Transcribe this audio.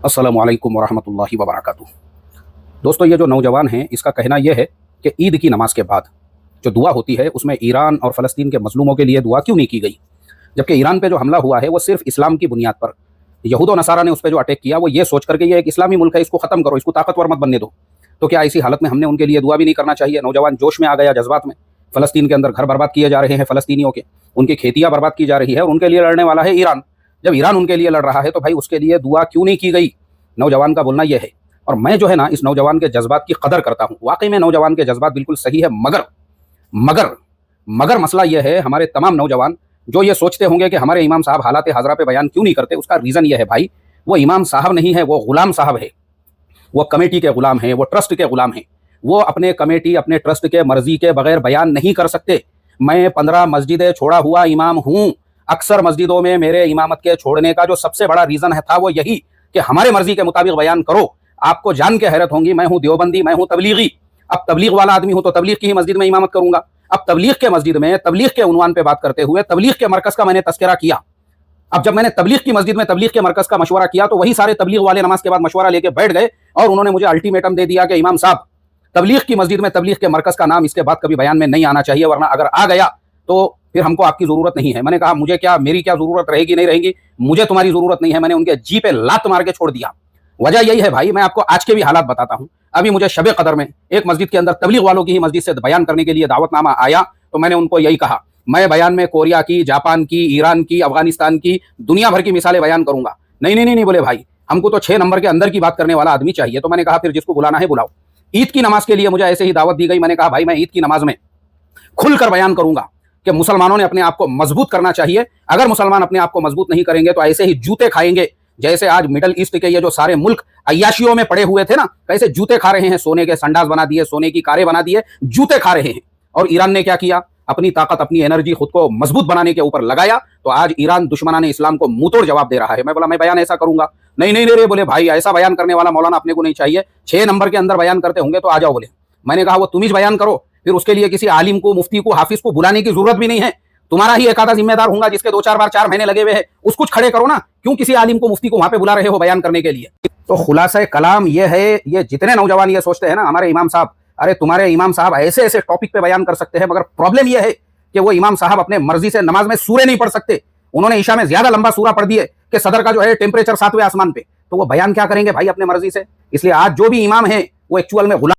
अस्सलामु अलैकुम वरहमतुल्लाहि वबरकातुहू। दोस्तों, ये जो नौजवान हैं इसका कहना यह है कि ईद की नमाज के बाद जो दुआ होती है उसमें ईरान और फ़लस्तीन के मज़लूमों के लिए दुआ क्यों नहीं की गई, जबकि ईरान पे जो हमला हुआ है वो सिर्फ इस्लाम की बुनियाद पर, यहूद व नसारा ने उस पर जो अटैक किया वो ये सोच करके ये एक इस्लामी मुल्क है, इसको ख़त्म करो, इसको ताकतवर मत बनने दो। तो क्या ऐसी हालत में हमने उनके लिए दुआ भी नहीं करना चाहिए? नौजवान जोश में आ गया, जज्बात में। फ़लस्तीन के अंदर घर बर्बाद किए जा रहे हैं फ़लस्तीनियों के, उनकी खेतियाँ बर्बाद की जा रही है और उनके लिए लड़ने वाला है ईरान। जब ईरान उनके लिए लड़ रहा है तो भाई उसके लिए दुआ क्यों नहीं की गई? नौजवान का बोलना यह है। और मैं जो है ना इस नौजवान के जज्बात की कदर करता हूँ। वाकई में नौजवान के जज्बात बिल्कुल सही है, मगर मगर मगर मसला यह है, हमारे तमाम नौजवान जो ये सोचते होंगे कि हमारे इमाम साहब हालात हाजरा पे बयान क्यों नहीं करते, उसका रीज़न यह है भाई, वो इमाम साहब नहीं है, वो गुलाम साहब है। वो कमेटी के गुलाम हैं, वो ट्रस्ट के गुलाम हैं। वो अपने कमेटी, अपने ट्रस्ट के मर्जी के बगैर बयान नहीं कर सकते। मैं 15 मस्जिदें छोड़ा हुआ इमाम हूँ। अक्सर मस्जिदों में मेरे इमामत के छोड़ने का जो सबसे बड़ा रीज़न है था वो यही कि हमारे मर्जी के मुताबिक बयान करो। आपको जान के हैरत होंगी, मैं हूँ देवबंदी, मैं हूँ तबलीगी। अब तबलीग वाला आदमी हूँ तो तबलीग की ही मस्जिद में इमामत करूंगा। अब तबलीग के मस्जिद में तबलीग के उन्वान पे बात करते हुए तबलीग के मरकज़ का मैंने तस्करा किया। अब जब मैंने तबलीग की मस्जिद में तबलीग के मरकज़ का मशवरा किया तो वही सारे तबलीग वाले नमाज के बाद मशवरा लेके बैठ गए और उन्होंने मुझे अल्टीमेटम दे दिया कि इमाम साहब, तबलीग की मस्जिद में तबलीग के मरकज़ का नाम इसके बाद कभी बयान में नहीं आना चाहिए, वरना अगर आ गया तो फिर हमको आपकी ज़रूरत नहीं है। मैंने कहा मुझे क्या, मेरी क्या ज़रूरत रहेगी, नहीं रहेगी, मुझे तुम्हारी ज़रूरत नहीं है। मैंने उनके जी पे लात मार के छोड़ दिया। वजह यही है भाई, मैं आपको आज के भी हालात बताता हूँ। अभी मुझे शबे कदर में एक मस्जिद के अंदर तबलीग वालों की ही मस्जिद से बयान करने के लिए दावतनामा आया, तो मैंने उनको यही कहा, मैं बयान में कोरिया की, जापान की, ईरान की, अफगानिस्तान की, दुनिया भर की मिसालें बयान करूंगा। नहीं नहीं नहीं नहीं बोले भाई, हमको तो 6 नंबर के अंदर की बात करने वाला आदमी चाहिए। तो मैंने कहा फिर जिसको बुलाना है बुलाओ। ईद की नमाज के लिए मुझे ऐसे ही दावत दी गई। मैंने कहा भाई मैं ईद की नमाज में खुलकर बयान करूंगा कि मुसलमानों ने अपने आप को मजबूत करना चाहिए। अगर मुसलमान अपने आप को मजबूत नहीं करेंगे तो ऐसे ही जूते खाएंगे, जैसे आज मिडल ईस्ट के ये जो सारे मुल्क अय्याशियों में पड़े हुए थे ना, कैसे जूते खा रहे हैं, सोने के संडास बना दिए, सोने की कारें बना दिए, जूते खा रहे हैं। और ईरान ने क्या किया, अपनी ताकत, अपनी एनर्जी खुद को मजबूत बनाने के ऊपर लगाया, तो आज ईरान दुश्मनाने इस्लाम को मुंहतोड़ जवाब दे रहा है। मैं बोला मैं बयान ऐसा करूंगा। नहीं नहीं नहीं, बोले भाई ऐसा बयान करने वाला मौलाना अपने को नहीं चाहिए, 6 नंबर के अंदर बयान करते होंगे तो आ जाओ बोले। मैंने कहा वो तुम ही बयान करो, फिर उसके लिए किसी आलिम को, मुफ्ती को, हाफिज को बुलाने की जरूरत भी नहीं है। तुम्हारा ही एक आधा जिम्मेदार होगा जिसके 2-4 बार 4 महीने लगे हुए हैं, उसको खड़े करो ना। क्यों किसी आलिम को, मुफ्ती को वहां पे बुला रहे हो बयान करने के लिए? तो खुलासा कलाम ये है, ये जितने नौजवान ये सोचते हैं ना हमारे इमाम साहब, अरे तुम्हारे इमाम साहब ऐसे ऐसे टॉपिक पे बयान कर सकते हैं, मगर प्रॉब्लम यह है कि वो इमाम साहब अपने मर्जी से नमाज में सूरे नहीं पढ़ सकते। उन्होंने ईशा में ज्यादा लंबा सूरा पढ़ दिए कि सदर का जो है टेम्परेचर 7वें आसमान पे, तो वो बयान क्या करेंगे भाई अपने मर्जी से? इसलिए आज जो भी इमाम है वो एक्चुअल में गुलाम